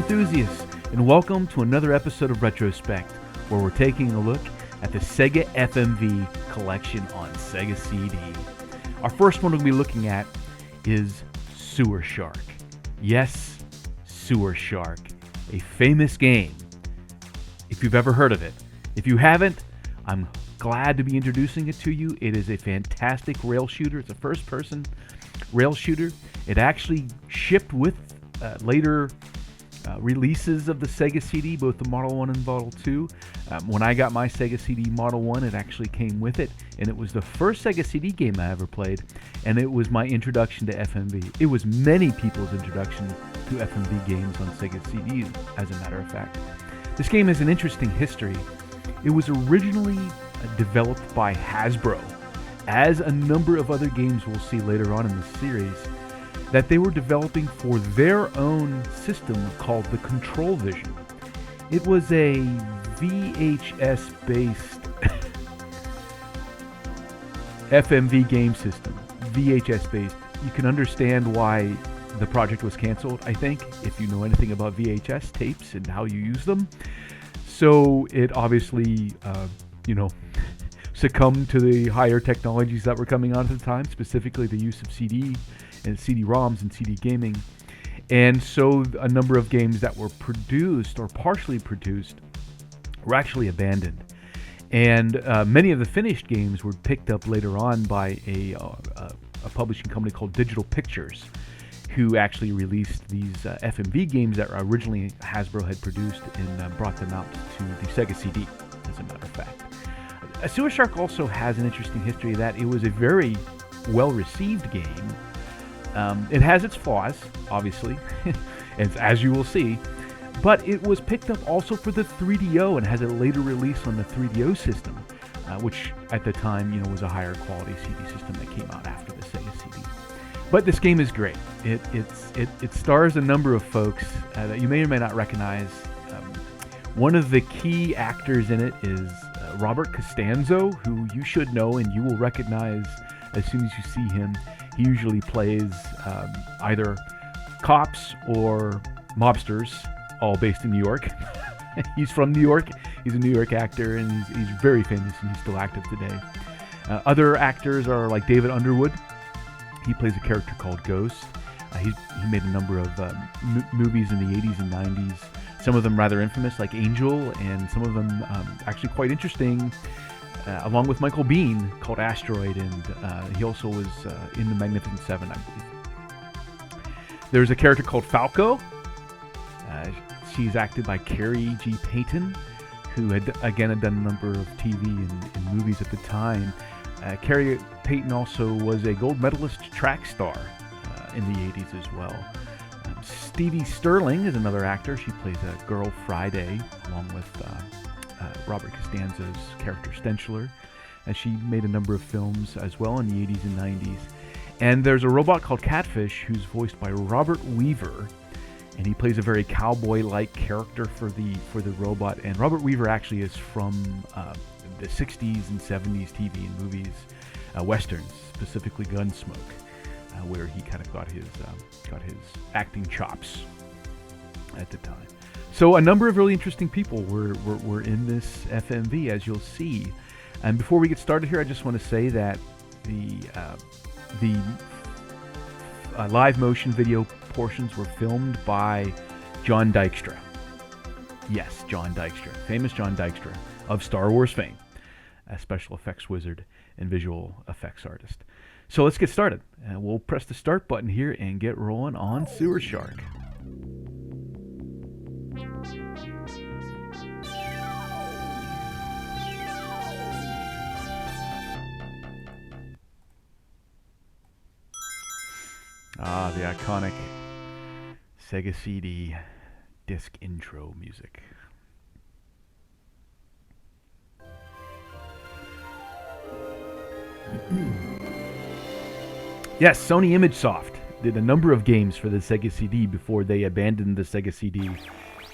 enthusiasts, and welcome to another episode of RetroSpect, where we're taking a look at the Sega FMV collection on SegaCD. Our first one we'll be looking at is Sewer Shark. Yes, Sewer Shark, a famous game, if you've ever heard of it. If you haven't, I'm glad to be introducing it to you. It is a fantastic rail shooter. It's a first-person rail shooter. It actually shipped with later releases of the Sega CD, both the Model 1 and Model 2. When I got my Sega CD Model 1, it actually came with it, and it was the first Sega CD game I ever played, and it was my introduction to FMV. It was many people's introduction to FMV games on Sega CD, as a matter of fact. This game has an interesting history. It was originally developed by Hasbro, as a number of other games we'll see later on in the series, that they were developing for their own system called the Control Vision. It was a VHS-based FMV game system. VHS-based. You can understand why the project was canceled, I think, if you know anything about VHS tapes and how you use them. So it obviously, succumbed to the higher technologies that were coming out at the time, specifically the use of CD and CD-ROMs and CD gaming. And so a number of games that were produced or partially produced were actually abandoned. And many of the finished games were picked up later on by a publishing company called Digital Pictures, who actually released these FMV games that originally Hasbro had produced and brought them out to the Sega CD, as a matter of fact. Sewer Shark also has an interesting history that it was a very well-received game. It has its flaws, obviously, as you will see, but it was picked up also for the 3DO and has a later release on the 3DO system, which at the time, was a higher quality CD system that came out after the Sega CD. But this game is great. It stars a number of folks that you may or may not recognize. One of the key actors in it is Robert Costanzo, who you should know and you will recognize as soon as you see him. He usually plays either cops or mobsters, all based in New York. He's from New York. He's a New York actor, and he's very famous, and he's still active today. Other actors are like David Underwood. He plays a character called Ghost. He made a number of movies in the 80s and 90s. Some of them rather infamous, like Angel, and some of them actually quite interesting, along with Michael Biehn, called Asteroid, and he also was in The Magnificent Seven, I believe. There's a character called Falco. She's acted by Carrie G. Payton, who had done a number of TV and movies at the time. Carrie Payton also was a gold medalist track star in the 80s as well. Stevie Sterling is another actor. She plays a girl Friday, along with Robert Costanzo's character Stenchler. And she made a number of films as well in the 80s and 90s. And there's a robot called Catfish, who's voiced by Robert Weaver, and he plays a very cowboy-like character for the robot. And Robert Weaver actually is from the 60s and 70s TV and movies, westerns, specifically Gunsmoke, where he kind of got his acting chops at the time. So a number of really interesting people were in this FMV, as you'll see. And before we get started here, I just want to say that the live motion video portions were filmed by John Dykstra. Yes, John Dykstra, famous John Dykstra of Star Wars fame, a special effects wizard and visual effects artist. So let's get started. We'll press the start button here and get rolling on Sewer Shark. Ah, the iconic Sega CD disc intro music. Yes, Sony Imagesoft did a number of games for the Sega CD before they abandoned the Sega CD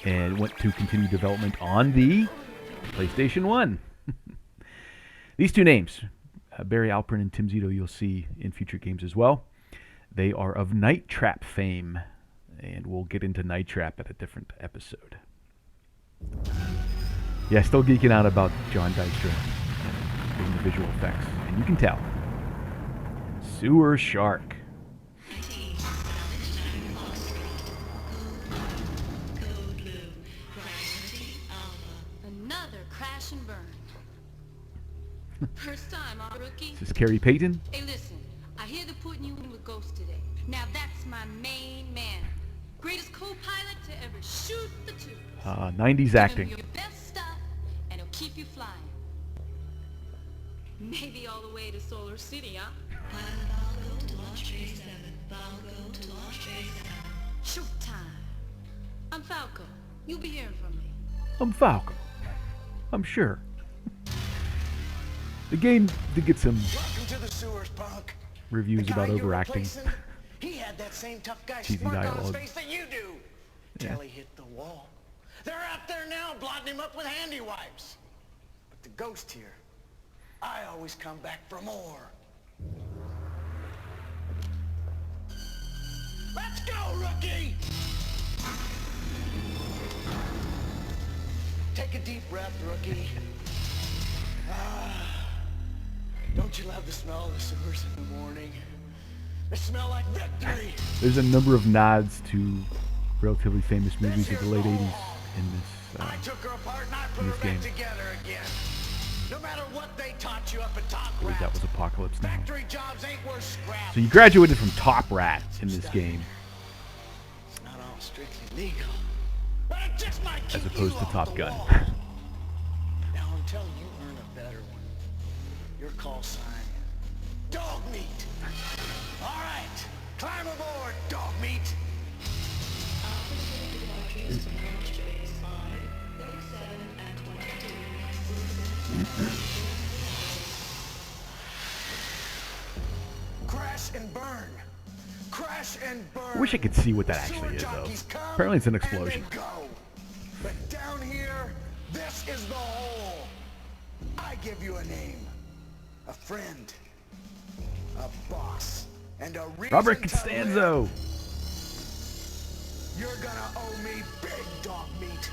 and went to continue development on the PlayStation 1. These two names, Barry Alperin and Tim Zito, you'll see in future games as well. They are of Night Trap fame, And we'll get into Night Trap at a different episode. Yeah, still geeking out about John Dykstra doing the visual effects. And you can tell. Sewer Shark. Another crash and burn. First time, huh, rookie? This is Carrie Payton. Hey, listen. I hear they're putting you in with Ghost today. Now that's my main man. Greatest co-pilot to ever shoot the tube. 90s acting. Give him your best stuff, and he'll keep you flying. Maybe all the way to Solar City, huh? Valgo to launch phase 7. Valgo to launch phase 7. Shoot time. I'm Falco. You'll be hearing from me. I'm Falco. I'm sure. The game did get some Welcome to the sewers, punk. reviews about overacting. He had that same tough guy Cheesy smirk on his dialogue. face that you do. Yeah. Till he hit the wall. They're out there now blotting him up with handy wipes. But the ghost here, I always come back for more. Let's go, rookie! Take a deep breath, rookie. Don't you love the smell of the sewers in the morning? They smell like victory. There's a number of nods to relatively famous movies of the late 80s in this I took her apart and I put in her this back game. together again. No matter what they taught you up at Top I believe Rat, that was Apocalypse Now. factory jobs ain't worth scrap. So you graduated from Top Rat in this game, It's not all strictly legal, but it just might keep as opposed you to off Top the Gun. wall. Now until you earn a better one, your call sign, dog meat. All right, climb aboard, dog meat. Crash and burn. Crash and burn. I wish I could see what that actually is, though. Apparently it's an explosion. And they go. But down here, this is the hole. I give you a name, a friend, a boss, and a reason Robert to Costanzo. live. You're gonna owe me big dog meat.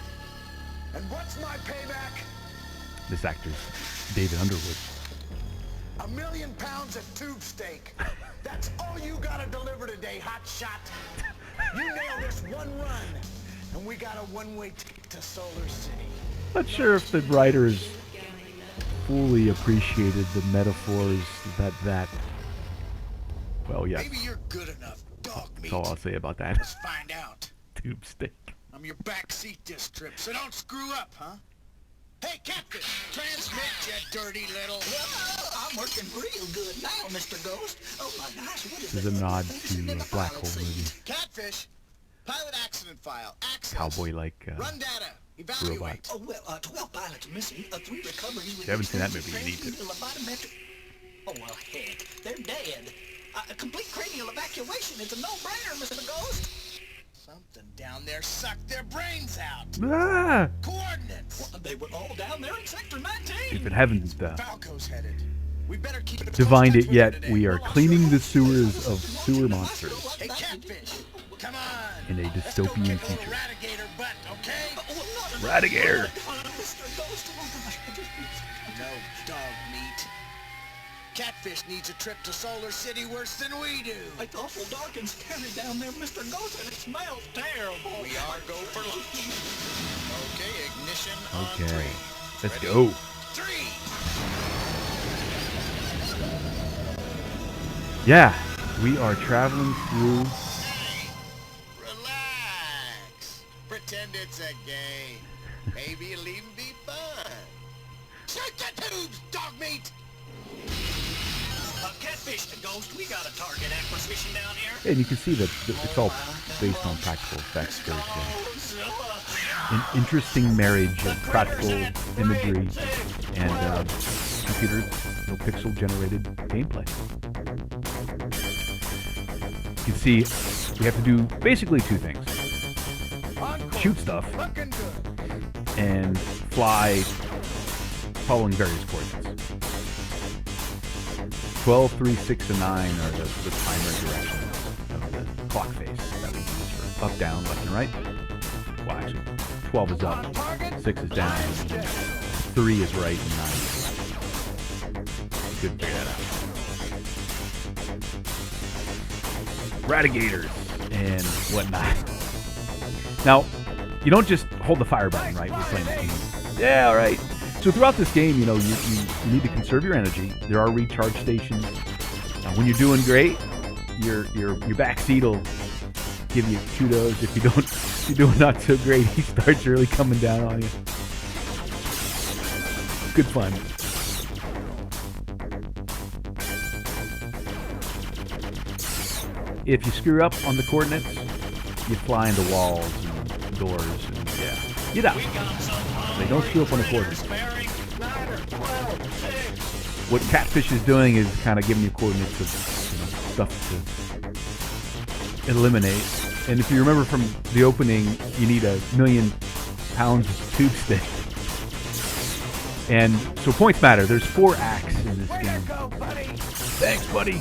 And what's my payback? This actor's David Underwood. 1 million pounds of tube steak. That's all you gotta deliver today, hot shot. You nail this one run, and we got a one-way ticket to Solar City. Not sure if the writers fully appreciated the metaphors that well, yes. Maybe you're good enough, dog meat. That's all I'll say about that. Let's find out. Tube steak. I'm your backseat this trip, so don't screw up, huh? Hey, Captain, transmit, you dirty little... Whoa, I'm working real good now, Mr. Ghost. Oh my gosh, what is This is a nod to the Black Hole movie. Catfish, pilot accident file, access. Cowboy-like Run data, evaluate. robot. Oh, well, 12 pilots missing, 3 recoveries... If you haven't seen that movie, you need to. Oh, well, heck, they're dead. A complete cranial evacuation is a no-brainer, Mr. Ghost. Something down there sucked their brains out. Ah! Coordinates. Well, they were all down there in Sector 19. If it haven't Falco's headed. We better keep it divined close it touch yet, with her we today. are cleaning the sewers of sewer monsters Hey, Catfish, come on. in a Let's go dystopian kick old future. Radigator butt, okay? Radigator! Mr. Ghost, oh gosh, I just... No dog meat. Catfish needs a trip to Solar City worse than we do. It's awful dark and scary down there, Mr. Ghost, and it smells terrible. We are go for lunch. Okay, ignition on Okay, 3. let's Ready? go. 3. Yeah, we are traveling through. Hey, relax. Pretend it's a game. Maybe it'll even be fun. Shoot the tubes, dog meat! Catfish the Ghost, we got a target acquisition down here. And you can see that it's all based on practical effects. There's an interesting marriage of practical imagery and computer, pixel generated gameplay. You can see we have to do basically 2 things. Shoot stuff Looking good. and fly following various coordinates. 12, 3, 6, and 9 are the primary directions of the clock face that we use for up, down, left and right. Well, actually, 12 is up, 6 is down, 3 is right, and 9 is left. Good to figure that out. Radigators and whatnot. Now, you don't just hold the fire button, right? We're playing this game. Yeah, all right. So throughout this game, you know, you need to conserve your energy. There are recharge stations. When you're doing great, your back seat will give you kudos. If you're doing not so great, he starts really coming down on you. Good fun. If you screw up on the coordinates, you fly into walls and doors and get out. They don't screw up on the coordinates. What Catfish is doing is kind of giving you coordinates of stuff to eliminate. And if you remember from the opening, you need 1,000,000 pounds of tube stick. And so points matter. There's 4 acts in this game. Thanks, buddy.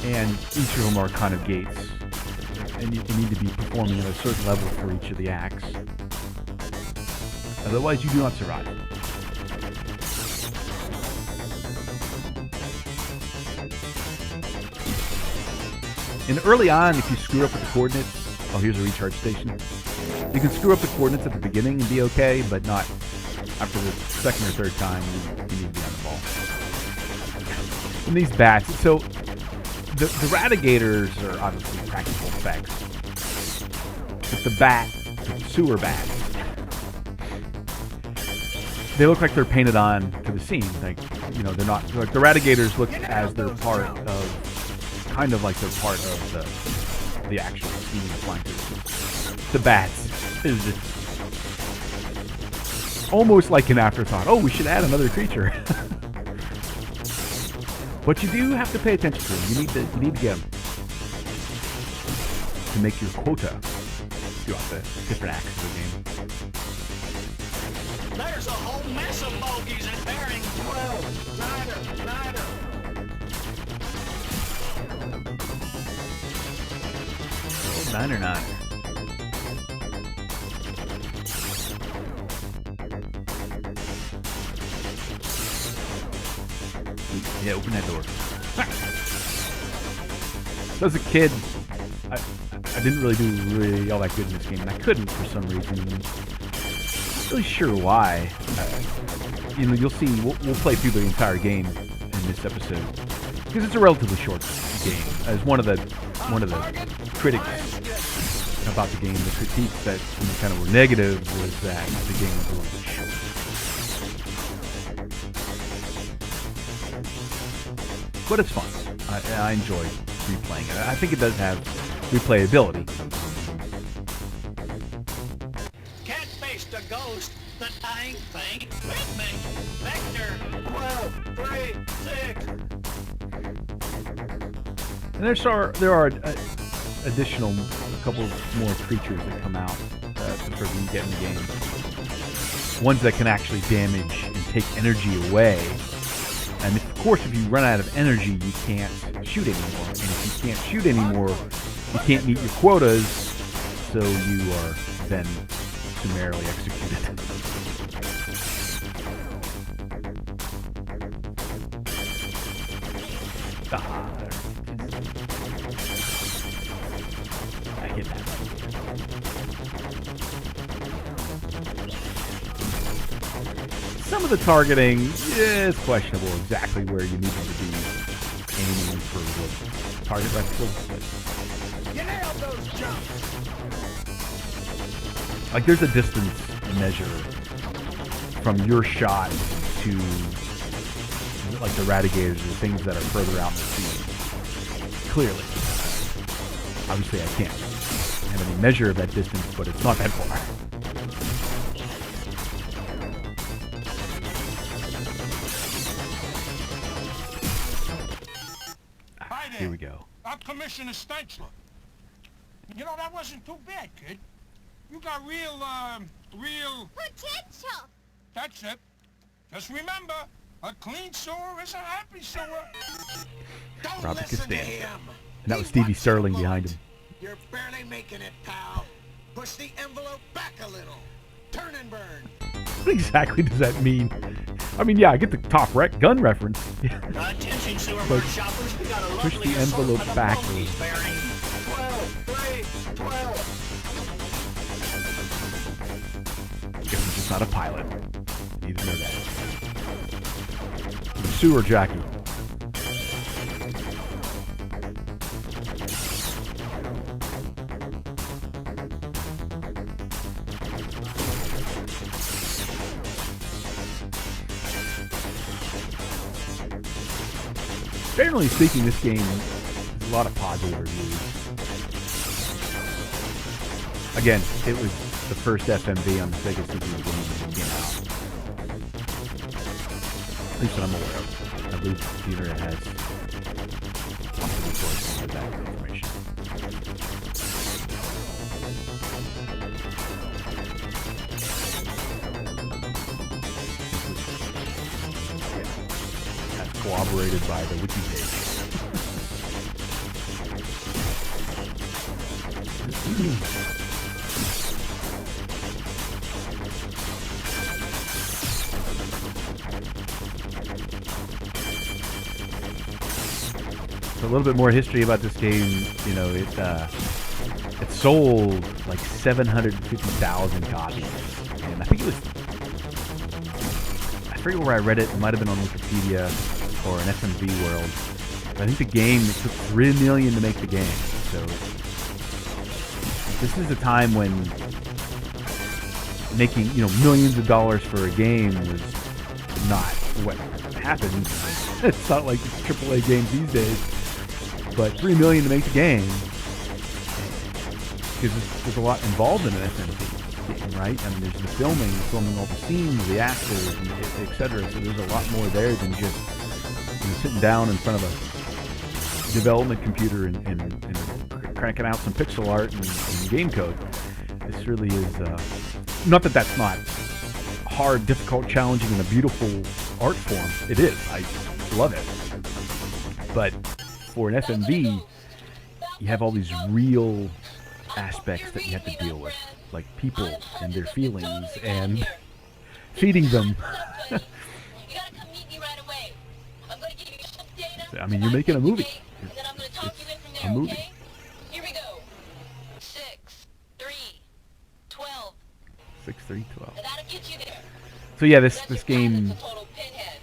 And each of them are kind of gates. And you need to be performing at a certain level for each of the acts. Otherwise, you do not survive. And early on, if you screw up with the coordinates, oh, here's a recharge station. You can screw up the coordinates at the beginning and be okay, but not after the second or third time. You need to be on the ball. And these bats, so the radigators are obviously practical effects. But the sewer bats, they look like they're painted on to the scene. Like, you know, they're not, like the radigators look as they're part of, kind of like they're part of the actual scene applying to the bats is just almost like an afterthought. Oh, we should add another creature. But you do have to pay attention to them. You need to get them to make your quota throughout the different acts of the game. There's a whole mess of bogeys and bearing 12. Niner. Niner. Yeah, open that door. So as a kid, I didn't really do all that good in this game, and I couldn't for some reason. I'm not really sure why. You know, you'll see. We'll play through the entire game in this episode because it's a relatively short game. As one of the critics about the game, the critiques that kind of were negative was that the game was a little bit short. But it's fun. I enjoy replaying it. I think it does have replayability. Cat-faced a ghost, the dying thing with me. Vector 12, 3, 6. And there are additional, a couple more creatures that come out the further you get in the game. Ones that can actually damage and take energy away. And of course, if you run out of energy, you can't shoot anymore. And if you can't shoot anymore, you can't meet your quotas, so you are then summarily executed. I get that. Some of the targeting is questionable exactly where you need to be aiming for the target reticles. You nailed those jumps. Like there's a distance measure from your shot to like the radigators or things that are further out in the field. Clearly. Obviously I can't have any measure of that distance, but it's not that far. Here we go. I'm Commissioner Stenchler. You know, that wasn't too bad, kid. You got real potential. That's it. Just remember, a clean sewer is a happy sewer. Don't Robert listen to Costanza. him. And that was Stevie Sterling behind him. You're barely making it, pal. Push the envelope back a little. Turn and burn. What exactly does that mean? I mean, yeah, I get the top gun reference. Attention, sewer But bird shoppers. We got a push lovely the envelope assortment of back. monkeys bearing 12. Guess I'm just not a pilot. Need to know that. I'm a sewer jockey. Generally speaking, this game has a lot of positive reviews. Again, it was the first FMV on the SegaCD game that came out. At least that I'm aware of. I believe the internet has lots of resources for that information. That's corroborated by the wiki page. So a little bit more history about this game. You know, it sold like 750,000 copies, and I think it was, I forget where I read it. It might have been on Wikipedia or an FMVWorld. I think the game, it took $3 million to make the game. So this is a time when making, you know, millions of dollars for a game was not what happened. It's not like AAA games these days. But $3 million to make the game, because there's a lot involved in an FMV game, right? I mean, there's the filming all the scenes, the actors, and etc. So there's a lot more there than just, you know, sitting down in front of a development computer and cranking out some pixel art and game code. This really is, not that that's not hard, difficult, challenging, and a beautiful art form. It is. I love it. But for an FMV, you have all these real aspects that you have to deal with, like people and their feelings and feeding them. I mean, you're making a movie. It's a movie. Here we go. 6, 3, 12. 6, 3, 12. That'll get you there. So yeah, this game, That's a total pinhead.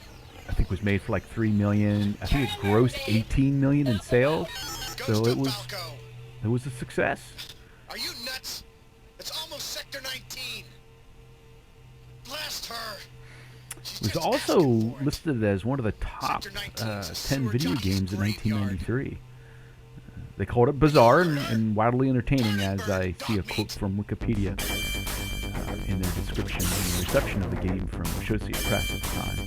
I think, was made for like $3 million. I think it grossed $18 million in sales. So it was a success. Are you nuts? It's almost Sector 19. Blast her. It was also listed as one of the top 10 video games in 1993. They called it bizarre and wildly entertaining, as I see a quote from Wikipedia in their description and the reception of the game from Associated Press at the time.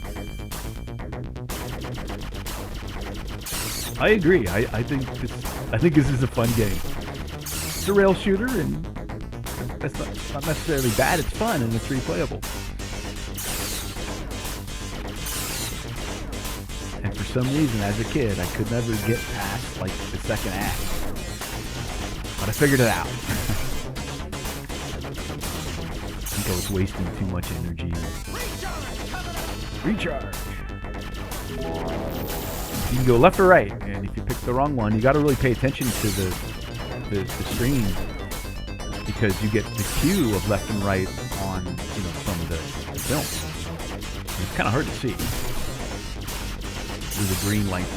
I agree. I think this is a fun game. It's a rail shooter, and that's not necessarily bad. It's fun and it's replayable. And for some reason, as a kid, I could never get past like the second act. But I figured it out. I think I was wasting too much energy. Recharge! You can go left or right, and if you pick the wrong one, you got to really pay attention to the screen, because you get the cue of left and right on, you know, from the film. And it's kind of hard to see. With the green light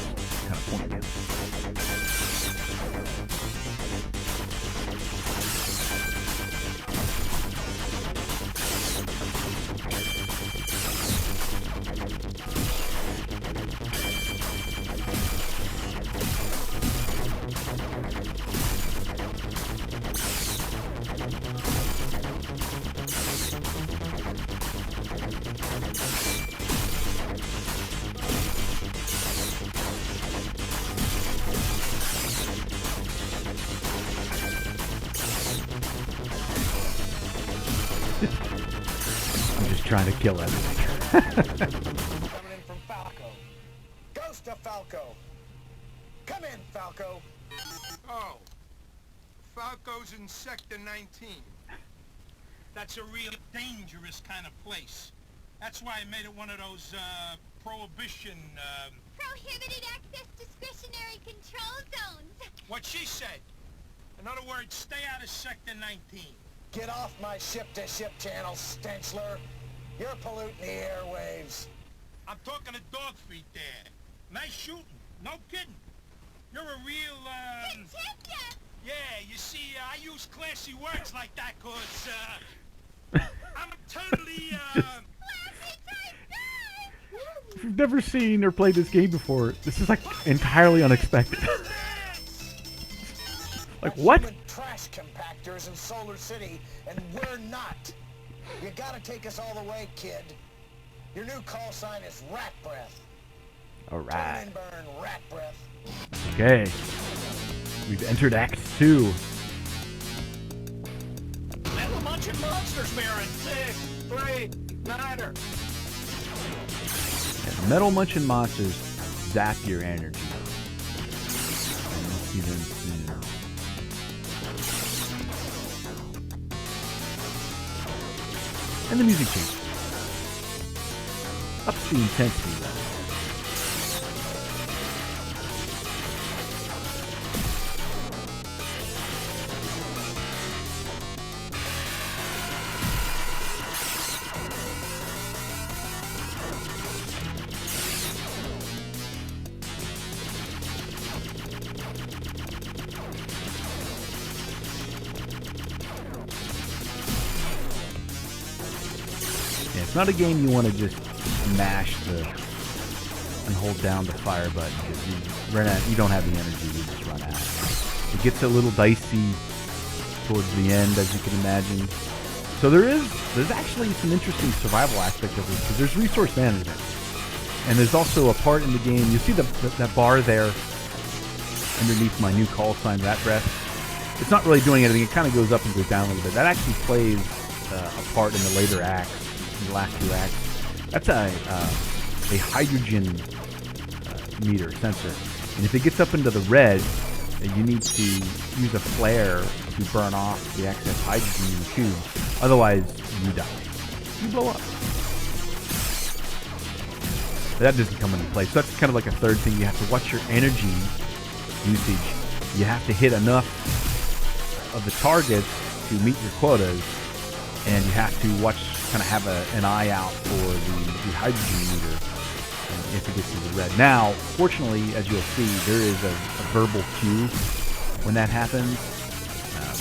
kind of pointing out. I'm just trying to kill everything. Coming in from Falco. Ghost of Falco. Come in, Falco. Oh. Falco's in Sector 19. That's a real dangerous kind of place. That's why I made it one of those, prohibition, Prohibited access discretionary control zones. what she said. In other words, stay out of Sector 19. Get off my ship-to-ship channel, Stenchler. You're polluting the airwaves. I'm talking to dog feet there. Nice shooting. No kidding. You're a real, Contender! Yeah, you see, I use classy words like that 'cause, I'm totally, Classy type guy! If you've never seen or played this game before, this is like entirely unexpected. Like, what? Human trash compactors in Solar City, and we're not. You gotta take us all the way, kid. Your new call sign is Rat Breath. Turn Alright. and burn, Rat Breath. Okay. We've entered Act 2. Metal munching monsters, Baron. 6, 3, 9er. And metal munching monsters zap your energy. And we'll see them soon. And the music changes. Ups the intensity level. Yeah, it's not a game you want to just mash and hold down the fire button because you run out. You don't have the energy. You just run out. It gets a little dicey towards the end, as you can imagine. So there's actually some interesting survival aspect of this because there's resource management, and there's also a part in the game. You see that bar there underneath my new call sign, Rat Breath. It's not really doing anything. It kind of goes up and goes down a little bit. That actually plays a part in the later acts, in the last 2 acts. That's a hydrogen meter sensor, and if it gets up into the red, you need to use a flare to burn off the excess hydrogen in the tube. Otherwise, you die. You blow up. But that doesn't come into play. So that's kind of like a third thing. You have to watch your energy usage. You have to hit enough of the targets to meet your quotas, and you have to kind of have an eye out for the hydrogen meter if it gets to the red. Now, fortunately, as you'll see, there is a verbal cue when that happens,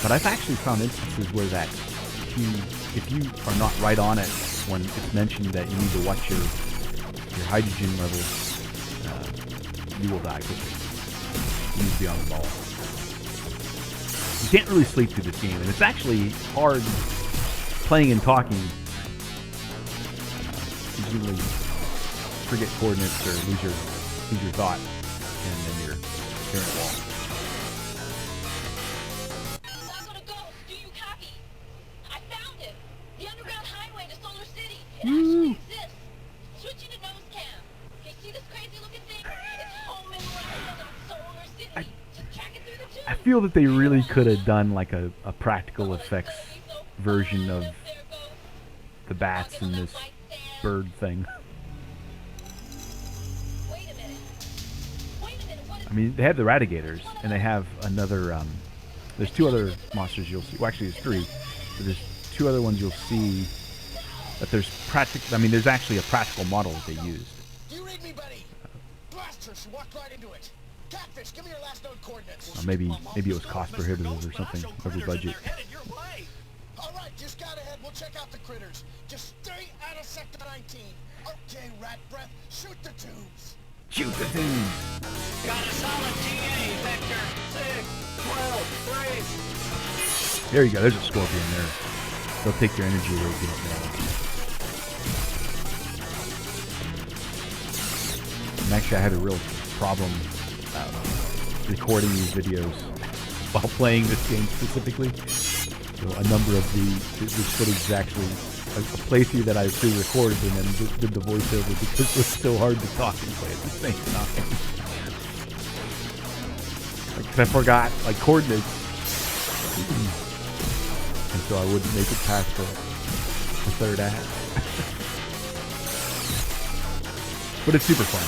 but I've actually found instances where that cue, if you are not right on it when it's mentioned that you need to watch your hydrogen levels, you will die quickly. You need to be on the ball. You can't really sleep through this game, and it's actually hard playing and talking. You really forget coordinates or lose your thought, and then you're staring at a wall. I'm gonna go. Do you copy? I found it. The underground highway to Solar City. It actually exists. Switching to nose cam. Hey, see this crazy looking thing? It's home and wild on Solar City. Just track it through the tube. I feel that they really could have done like a practical effects version of the bats and this bird thing. I mean, they have the Radigators, and they have another, there's 2 other monsters you'll see. Well, actually, there's 3. But there's 2 other ones you'll see that there's there's actually a practical model that they used. Do you read me, buddy? Blast her, she walked right into it. Catfish, give me your last node coordinates. Or maybe it was cost prohibitive or something, over budget. Alright, just got ahead. We'll check out the critters. Just stay out of Sector 19. Okay, Rat Breath, shoot the tubes. Shoot the thing! Got a solid TA, Vector. 6, 12, 3. There you go, there's a scorpion there. They'll take your energy away if you don't know. And actually, I had a real problem recording these videos while playing this game specifically. So a number of this footage is actually a playthrough that I pre-recorded and then did the voiceover because it was so hard to talk and play at the same time. Like, I forgot like coordinates, and so I wouldn't make it past the third act. But it's super fun.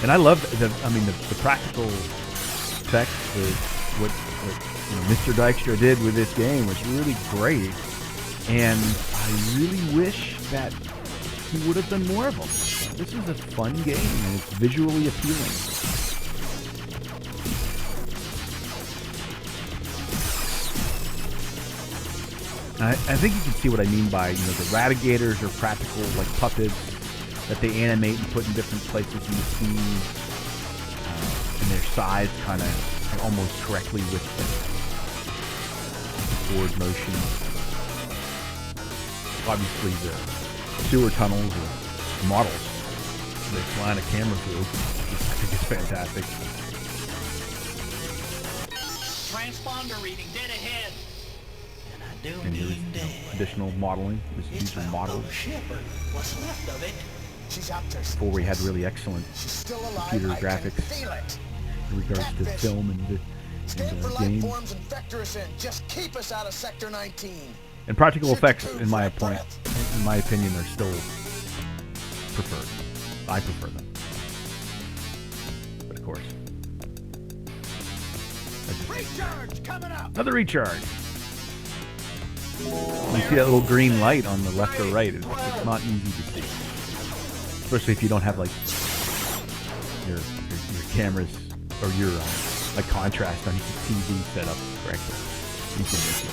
And I love the practical effects, what Mr. Dykstra did with this game was really great. And I really wish that he would have done more of them. This is a fun game, and it's visually appealing. I think you can see what I mean by, the Ratigators are practical, like puppets that they animate and put in different places in the scene, and their size kind of almost correctly with the forward motion. Obviously, the sewer tunnels or models they fly on a camera through, I think it's fantastic. Transponder reading dead ahead. And I do And here's mean dead. additional modeling. These are models. Shepherd. What's left of it? She's out there. Before we had really excellent She's still alive. computer I graphics can feel it. in regards to Catfish. film and Stand for life games. forms and vector us in. Just keep us out of Sector 19. And practical Shoot the effects, tube in my for a breath. in my opinion, are still preferred. I prefer them. But of course, Recharge coming up. another recharge. You see that little green light on the left or right? It's not easy to see, especially if you don't have like your cameras or your like contrast on your TV set up correctly. You can miss it.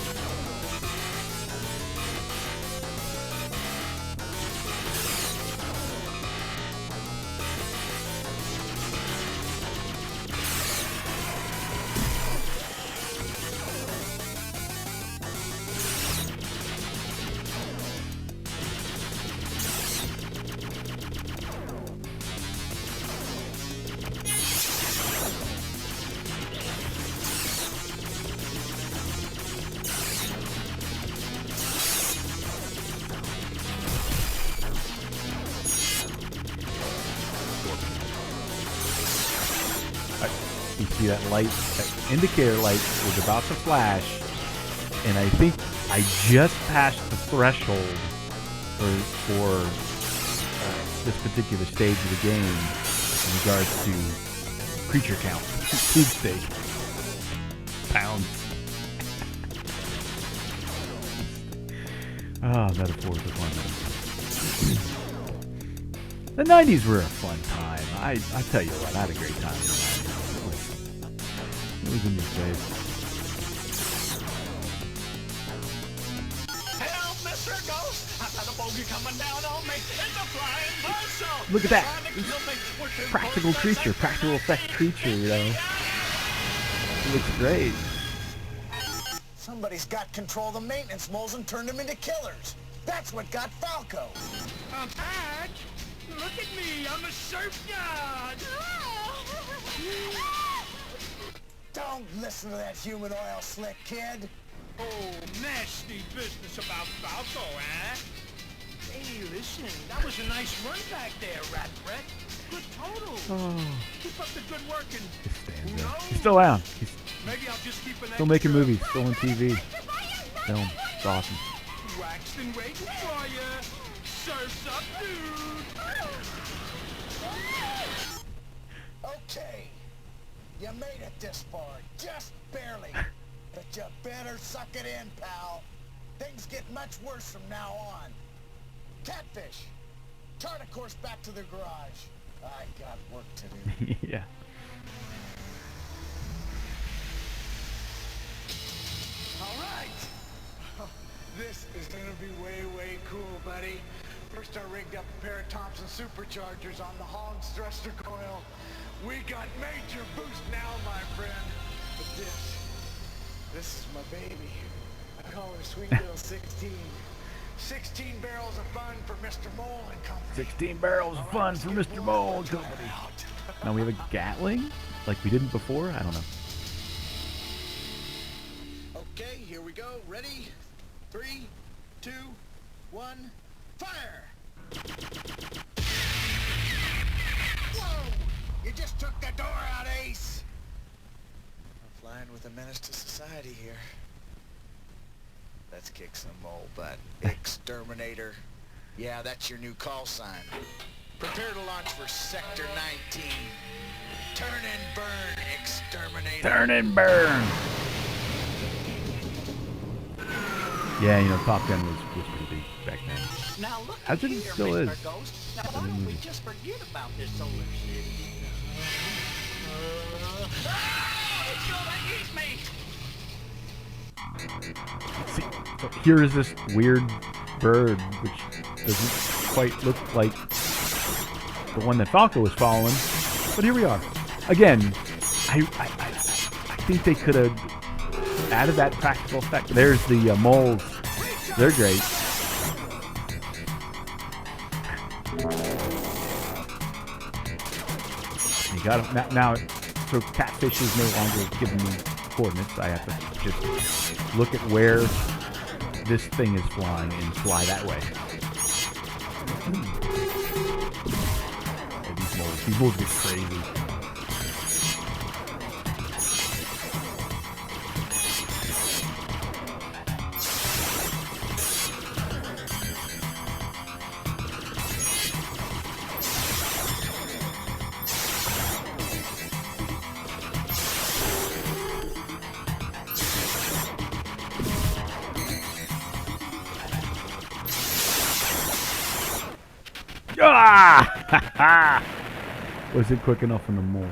You see that light, that indicator light was about to flash, and I think I just passed the threshold for this particular stage of the game in regards to creature count, tube stake, pounds. Metaphors are fun. The 90s were a fun time. I tell you what, I had a great time. It was in your face. Help, Mr. Ghost! I've got a bogey coming down on me. It's a flying buzzsaw. Look at that. Trying to kill me. Pushing Practical bullets creature, at practical me. effect creature, It looks great. Somebody's got control of the maintenance moles and turned them into killers. That's what got Falco. Pat, look at me. I'm a surf god. Don't listen to that human oil slick kid. Oh, nasty business about Falco, eh? Hey, listen, that was a nice run back there, Rat Brett. Good total. Keep up the good work and who knows? He's still out. He's Maybe I'll just keep an still making extra movies, still on TV. Film. It's awesome. waxed and waiting for you. Surf's up, dude. Okay. You made it this far, just barely. But you better suck it in, pal. Things get much worse from now on. Catfish, chart a course back to the garage. I got work to do. Yeah. All right. This is gonna be way, way cool, buddy. First, I rigged up a pair of Thompson superchargers on the Hogg's thruster coil. We got major boost now, my friend. But this is my baby. I call her Sweet Little 16. 16 barrels of fun for Mr. Mole and company. 16 barrels of fun for Mr. Mole and company. Now we have a Gatling, like we didn't before. I don't know. Okay, here we go. Ready? 3, 2, 1, fire! Whoa! You just took the door out, Ace! We're flying with a menace to society here. Let's kick some old butt. Exterminator. Yeah, that's your new call sign. Prepare to launch for Sector 19. Turn and burn, Exterminator. Turn and burn. Yeah, you know, Top Gun was pretty big back then. Now look As it here, still Mr. is. Ghost. Now why don't we just forget about this solar city? It's gonna eat me! See, so here is this weird bird, which doesn't quite look like the one that Falco was following. But here we are. Again, I think they could have added that practical effect. There's the moles. They're great. You got them now. So Catfish is no longer giving me coordinates. I have to just look at where this thing is flying and fly that way. Yeah, these moles get crazy. Ah! Wasn't quick enough on the mole.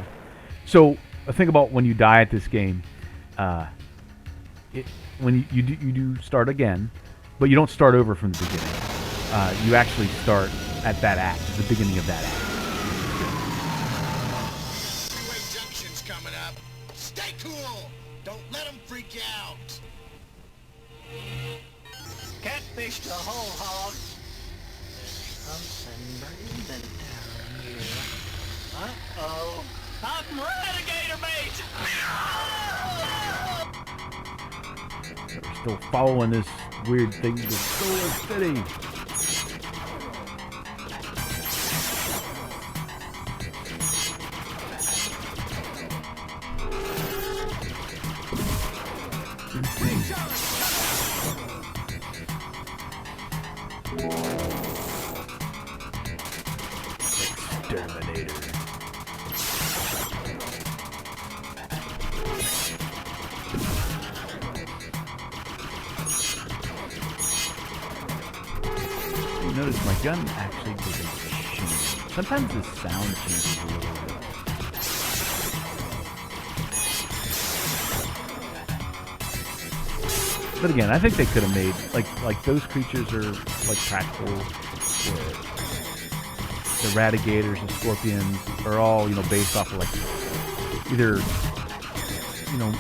So, think about when you die at this game. When you do start again, but you don't start over from the beginning. You actually start at that act, the beginning of that act. Freeway junction's coming up. Stay cool. Don't let them freak you out. Catfish the whole hog. Something breathing down here. Uh-oh. I'm Radigator Mate! We're still following this weird thing to Solar City. Exterminator. You notice my gun actually doesn't change. Sometimes the sound changes a little bit. But again, I think they could have made like those creatures are like practical. The Radigators and Scorpions are all, you know, based off of like either, you know,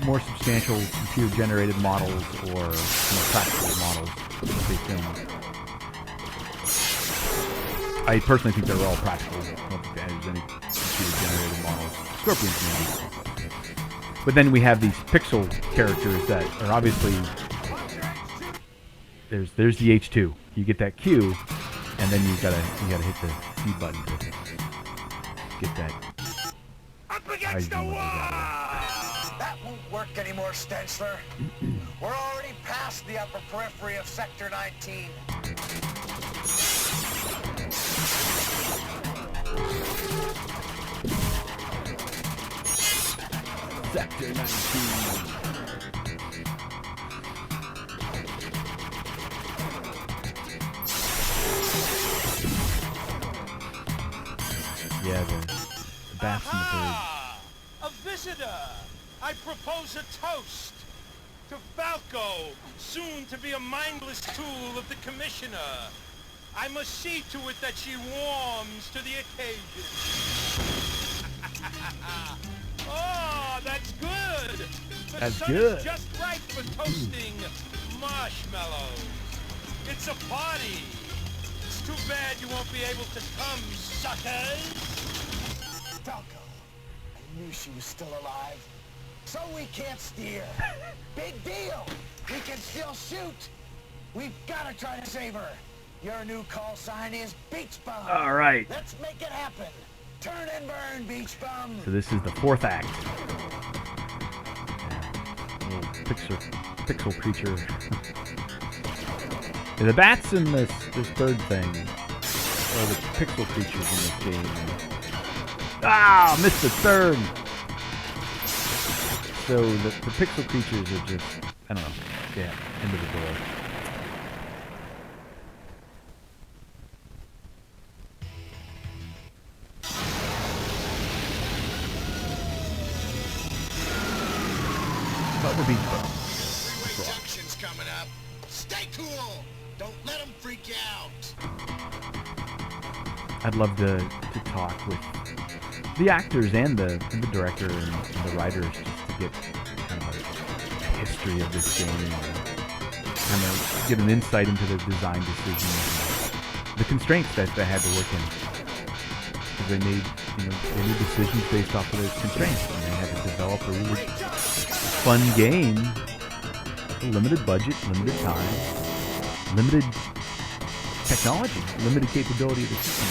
more substantial computer generated models or, you know, practical models that they filmed. I personally think they're all practical. I don't think there's any computer generated models. Scorpions maybe. But then we have these pixel characters that are obviously there's the H2. You get that Q, and then you gotta hit the C button to get that. Up against the wall! That won't work anymore, Stensler. We're already past the upper periphery of Sector 19. Sector 19. Yeah, the bats and the birds. A visitor! I propose a toast to Falco, soon to be a mindless tool of the Commissioner. I must see to it that she warms to the occasion. Oh, that's good! The That's sun good. is just right for toasting marshmallows. It's a party. It's too bad you won't be able to come, suckers. Falco, I knew she was still alive. So we can't steer. Big deal. We can still shoot. We've got to try to save her. Your new call sign is Beach Bum. All right. Let's make it happen. Turn and burn, Beach Bum. So this is the fourth act. Little pixel creature. The bats in this third thing are the pixel creatures in this game. Ah, missed the third. So the pixel creatures are just, I don't know, yeah, end of the door. That would be fun. Freeway Junction's coming up. Stay cool. Don't let them freak you out. I'd love to talk with the actors and the director and the writers just to get kind of a history of this game and kind of get an insight into their design decisions and the constraints that they had to work in. Because they made decisions based off of those constraints, and they had to develop a really fun game, limited budget, limited time, limited technology, limited capability of the system.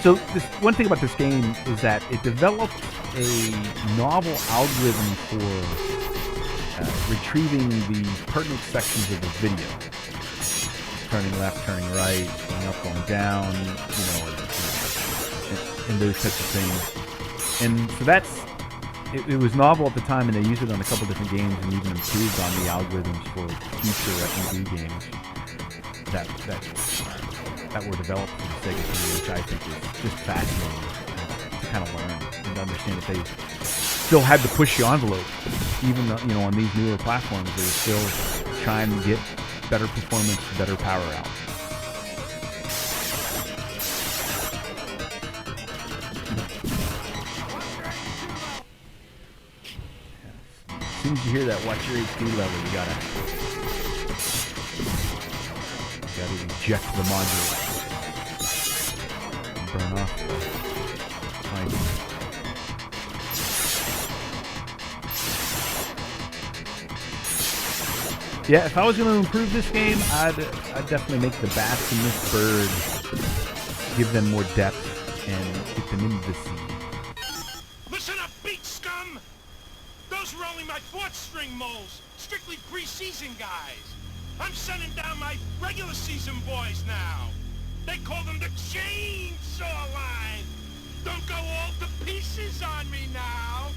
So this one thing about this game is that it developed a novel algorithm for retrieving the pertinent sections of the video. Turning left, turning right, going up, going down, and those types of things. And so it was novel at the time, and they used it on a couple different games and even improved on the algorithms for future FMV games that were developed for the SegaCD, which I think is just fascinating to kind of learn and to understand that they still had to push the envelope. Even though, on these newer platforms, they were still trying to get better performance, better power out. As soon as you hear that, watch your HD level. You gotta eject the module and burn off the mic. Yeah, if I was going to improve this game, I'd definitely make the bats and this bird, give them more depth and get them into the sea. Listen up, beat scum! Those are only my fourth string moles, strictly pre-season guys. I'm sending down my regular season boys now. They call them the chainsaw line. Don't go all to pieces on me now.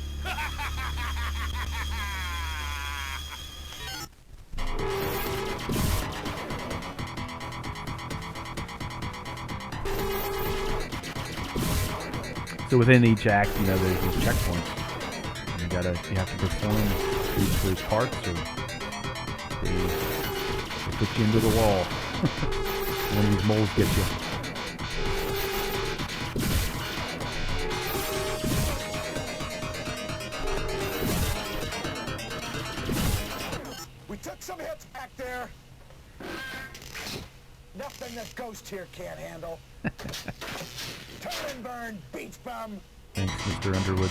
So within each act, there's these checkpoints. You have to perform each of those parts, or they put you into the wall. One of these moles gets you. We took some hits back there. Nothing that Ghost here can't handle. Turn and burn, beach bum. Thanks, Mr. Underwood.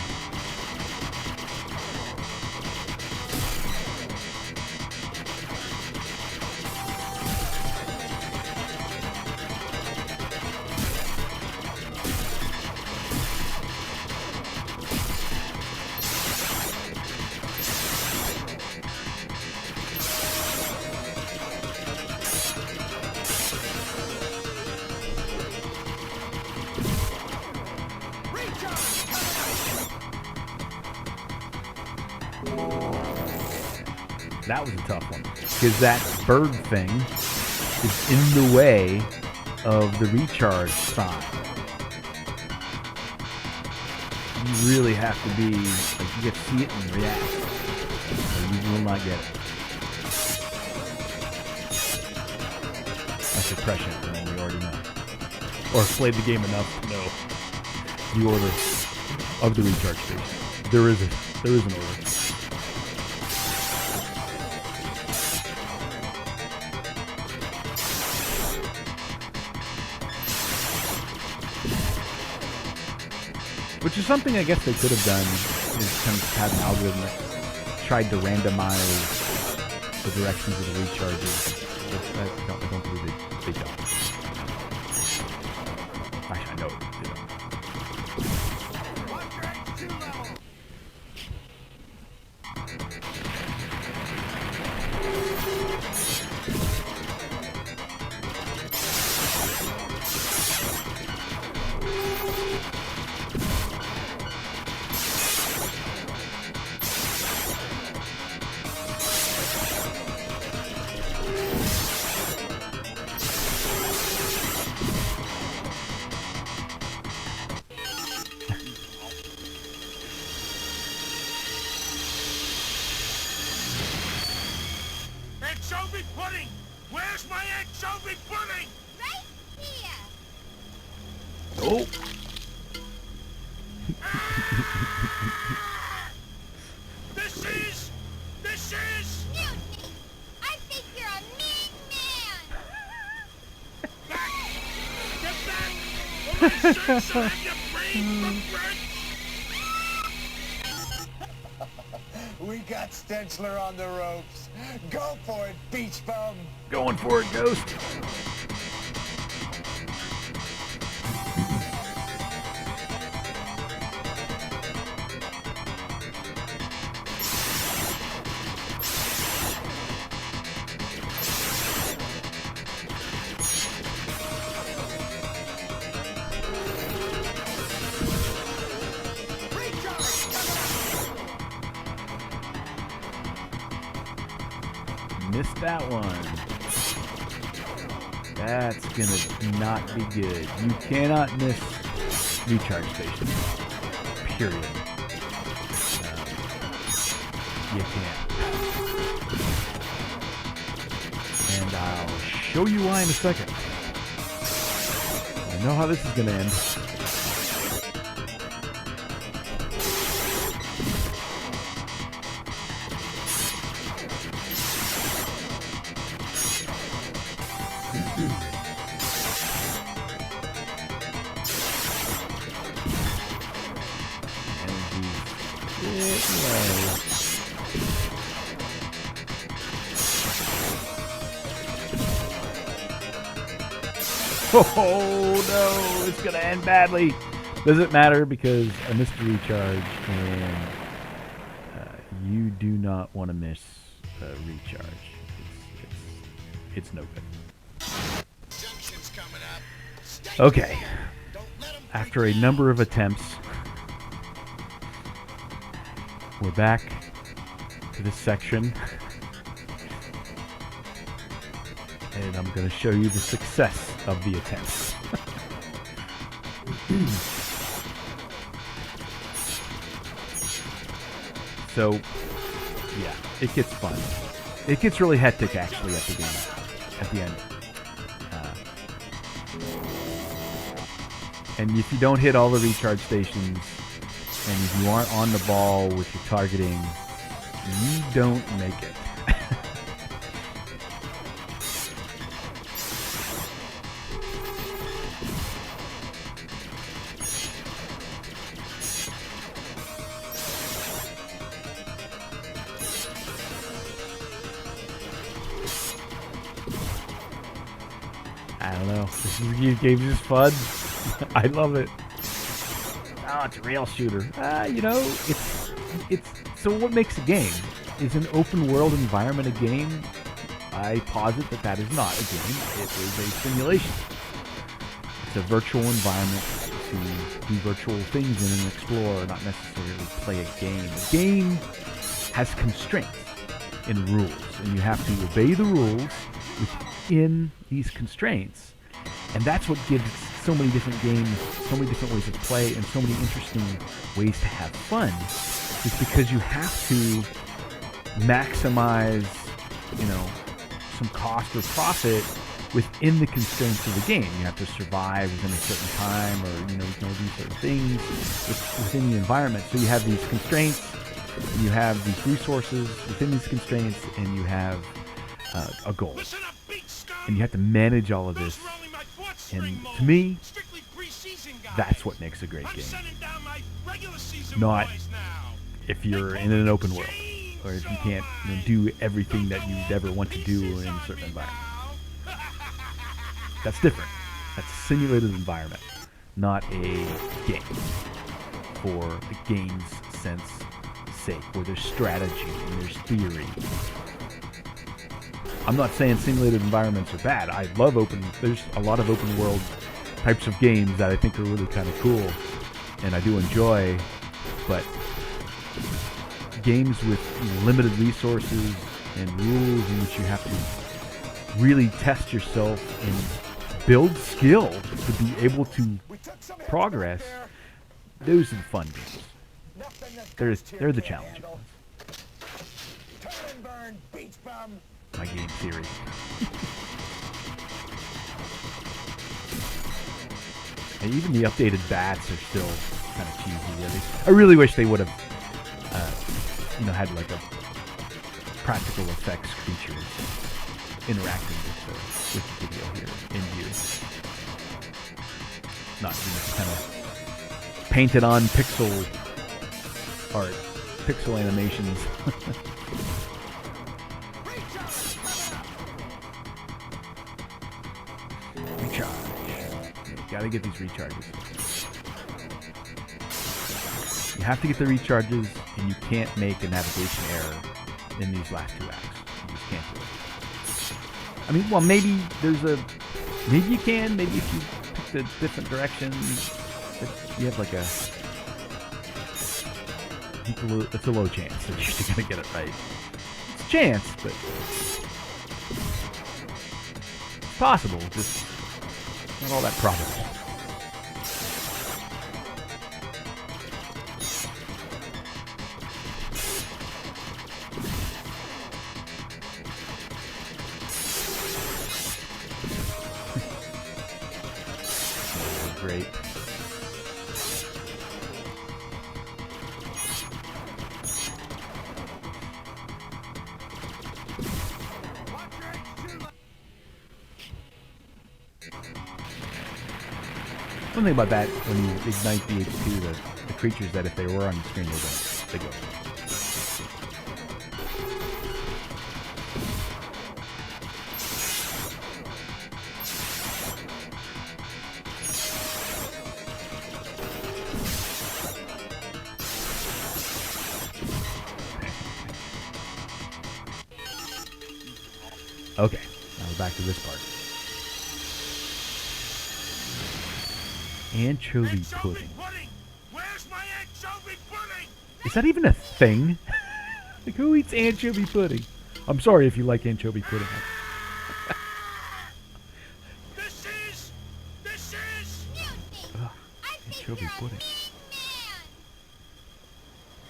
That was a tough one, because that bird thing is in the way of the recharge sign. You really have to be, you get to see it and react, or you will not get it. That's suppression, and then you already know. Or played the game enough to know the order of the recharge station. There is an order. Which is something I guess they could have done, is kind of have an algorithm that tried to randomize the directions of the recharges. But I don't believe they don't. Actually, I know they don't. Where's my anchovy pudding? Right here. Oh. This is Mutiny. I think you're a mean man. back. Get back. Or my shirts will have you free for bread. We got Stenchler on the ropes. Go for it, beach bum. Going for it, Ghost. Missed that one. That's gonna not be good. You cannot miss recharge stations. Period. You can't. And I'll show you why in a second. I know how this is gonna end. Oh no, it's gonna end badly. Doesn't matter because I missed the recharge, and you do not want to miss a recharge. It's no good. Junction's coming up. Stay Okay, Don't let 'em after a number of attempts, we're back to this section, and I'm going to show you the success of the attempts. So, yeah, it gets fun. It gets really hectic, actually, at the end. And if you don't hit all the recharge stations, and if you aren't on the ball with your targeting, you don't make it. I don't know. This game is fun. I love it. Oh, it's a rail shooter. You know, it's so what makes a game? Is an open world environment a game? I posit that is not a game. It is a simulation. It's a virtual environment to do virtual things in and explore, not necessarily play a game. A game has constraints and rules, and you have to obey the rules within these constraints. And that's what gives so many different games, so many different ways of play, and so many interesting ways to have fun. It's because you have to maximize, you know, some cost or profit within the constraints of the game. You have to survive within a certain time, or, you know, you can do certain things within the environment. So you have these constraints, and you have these resources within these constraints, and you have a goal. And you have to manage all of this. And to me, that's what makes a great game. Not if you're in an open world, or if you can't, you know, do everything that you'd ever want to do in a certain environment. That's different. That's a simulated environment, not a game for the game's sense sake, where there's strategy and there's theory. I'm not saying simulated environments are bad. I love there's a lot of open world types of games that I think are really kind of cool, and I do enjoy, but games with, you know, limited resources and rules in which you have to really test yourself and build skill to be able to progress, those are the fun games. They're the challenging ones. turn and burn, beach bum. My game theory. And even the updated bats are still kind of cheesy, really. I really wish they would have, had like a practical effects creatures interacting with the video here in view. Not these kind of painted on pixel art, pixel animations. Recharge. Gotta get these recharges. You have to get the recharges, and you can't make a navigation error in these last 2 acts. You just can't do it. I mean, well, maybe you can. Maybe if you pick a different direction, you have like it's a low chance that you're gonna get it right. It's a chance, but it's possible. Just not all that probable. Great. One thing about that, when you ignite the H2, the creatures that if they were on the screen, they go. Okay, now we're back to this part. Anchovy pudding. Where's my anchovy pudding? Is that even a thing? Like, who eats anchovy pudding? I'm sorry if you like anchovy pudding. This is Ugh, anchovy pudding.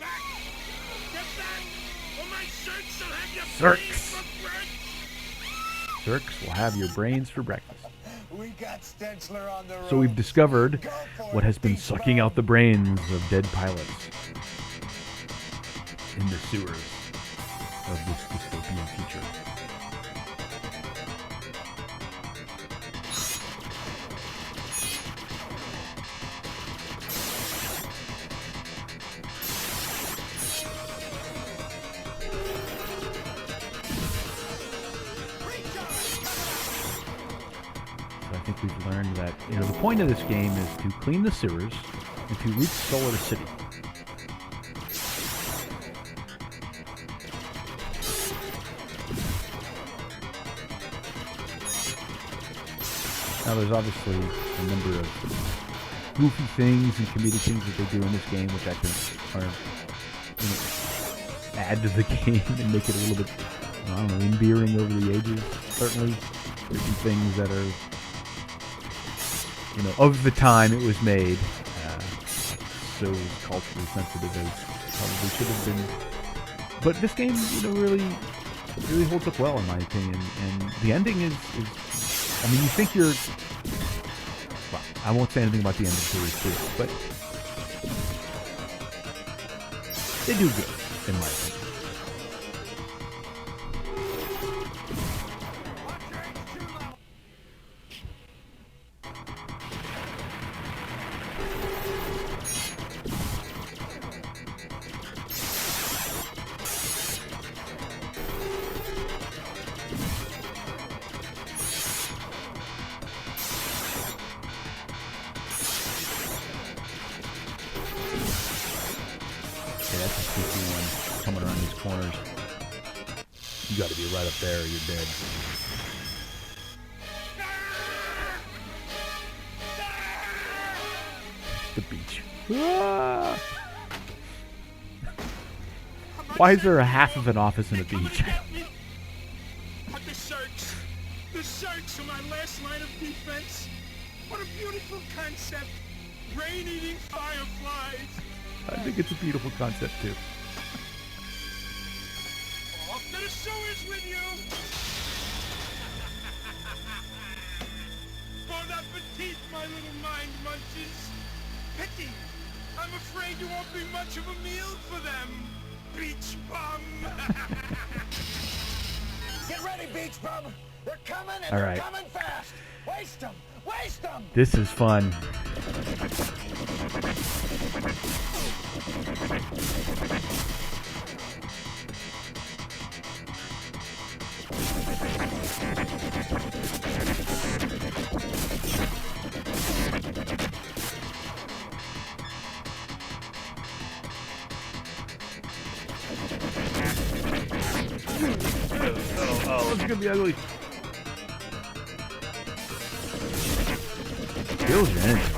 back. Get back, or my shirts will have your Cirques. brains for bread. Cirques will have your brains for breakfast. We got Stensler on the road. So we've discovered Go for what it, has been beast sucking mode. out the brains of dead pilots in the sewers of this dystopian future. So I think we've learned that, the point of this game is to clean the sewers and to reach Solar City. Now there's obviously a number of goofy things and comedic things that they do in this game, which I think are, add to the game and make it a little bit, I don't know, endearing over the ages. Certainly, there's some things that are, of the time it was made, so culturally sensitive as probably should have been. But this game, really holds up well in my opinion, and the ending is I mean, you think you're, well, I won't say anything about the ending series 2, but they do good, in my opinion. That's a sneaky one coming around these corners. You gotta be right up there or you're dead. The beach. Ah! Why is there a half of an office in a beach? But the Cirques are my last line of defense. What a beautiful concept. Brain-eating fireflies. I think it's a beautiful concept too. Off to the sewers with you. Bon appetit, my little mind muncher. sandwiches. Pity. I'm afraid you won't be much of a meal for them, beach bum. Get ready, beach bum. They're coming and All they're right. coming fast. Waste them. Waste them. This is fun. Oh, it's gonna be ugly. Kills your energy.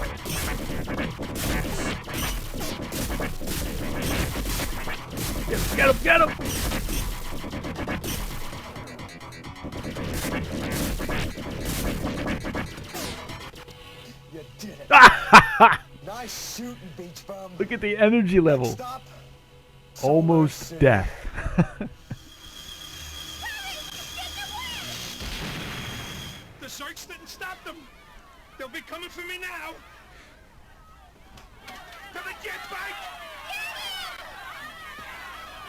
Get him, get him! You did it. Nice shooting, beach bum. Look at the energy level. Stop. Almost Solar City. death. The sharks didn't stop them. They'll be coming for me now. For the jet bike.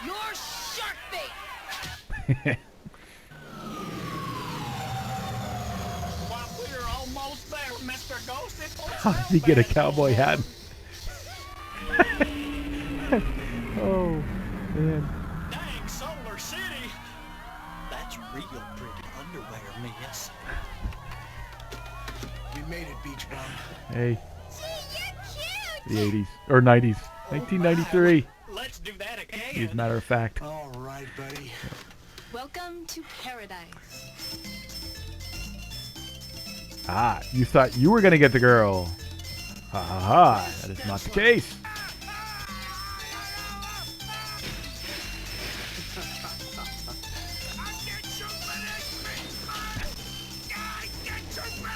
You're shark bait! Well, we're almost there, Mr. Ghost. It looks How did he get a cowboy hat? Oh, man. Dang, Solar City. That's real pretty underwear, miss. We made it, beach bum. Hey, Gee, you're cute. the 80s. Or 90s. 1993. Let's do that As again. a matter of fact. All right, buddy. Welcome to paradise. Ah, you thought you were going to get the girl. Ha ha ha. That is not the case.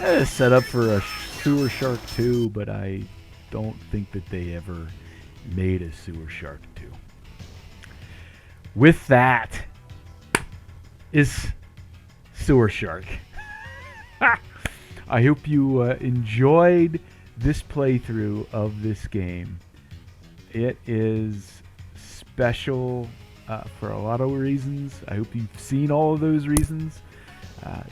That is set up for a Sewer Shark 2, but I don't think that they ever made a Sewer Shark 2. With that is Sewer Shark. I hope you enjoyed this playthrough of this game. It is special for a lot of reasons. I hope you've seen all of those reasons.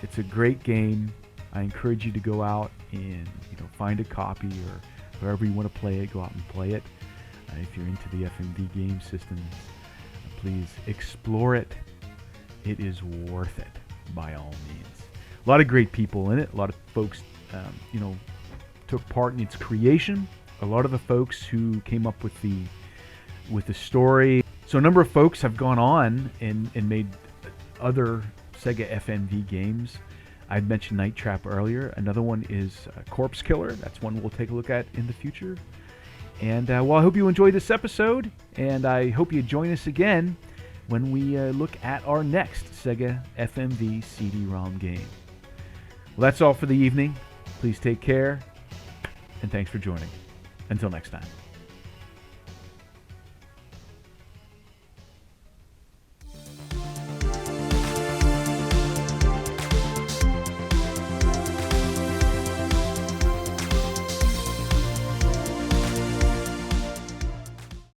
It's a great game. I encourage you to go out and find a copy, or wherever you want to play it, go out and play it. If you're into the FMV game systems, please explore it. It is worth it by all means. A lot of great people in it. A lot of folks, took part in its creation. A lot of the folks who came up with the story. So a number of folks have gone on and made other Sega FMV games. I mentioned Night Trap earlier. Another one is Corpse Killer. That's one we'll take a look at in the future. And well, I hope you enjoyed this episode, and I hope you join us again when we look at our next Sega FMV CD-ROM game. Well, that's all for the evening. Please take care, and thanks for joining. Until next time.